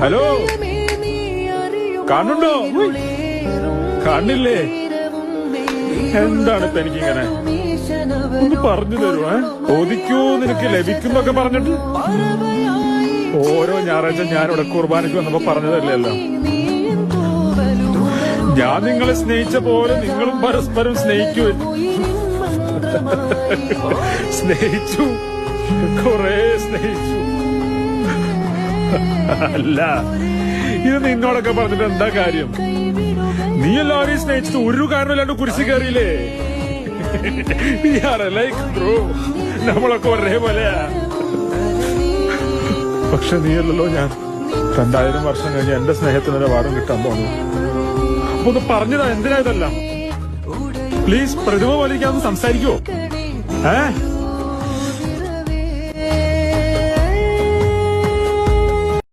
Hello, കാണുന്നുണ്ടോ? കാണില്ലേ? എന്താണ് ഇപ്പൊ എനിക്കിങ്ങനെ? ഒന്ന് പറഞ്ഞു തരുവേ. ചോദിക്കൂ, നിനക്ക് ലഭിക്കുന്നൊക്കെ പറഞ്ഞിട്ട് ഓരോ ഞായറാഴ്ച ഞാനിവിടെ കുർബാനയ്ക്ക് വന്നപ്പോ പറഞ്ഞതല്ലല്ലോ. ഞാൻ നിങ്ങളെ സ്നേഹിച്ച പോലെ നിങ്ങളും പരസ്പരം സ്നേഹിക്കൂ. സ്നേഹിച്ചു, കൊറേ സ്നേഹിച്ചു. അല്ല, ഇത് നിന്നോടൊക്കെ പറഞ്ഞിട്ട് എന്താ കാര്യം? നീ എല്ലാവരെയും സ്നേഹിച്ചിട്ട് ഒരു കാരണമില്ലാണ്ട് കുരിശി കയറിയില്ലേ? ബ്രോ, നമ്മളൊക്കെ ഒരേപോലെയാ. പക്ഷെ നീയല്ലോ ഞാൻ. 2000 വർഷം കഴിഞ്ഞ് എന്റെ സ്നേഹത്തിനൊരു വാദം കിട്ടാൻ പോകുന്നു. അപ്പൊ ഒന്ന് പറഞ്ഞതാ, എന്തിനാ ഇതെല്ലാം? പ്ലീസ്, പ്രതിമ പോലെ സംസാരിക്കുവോ?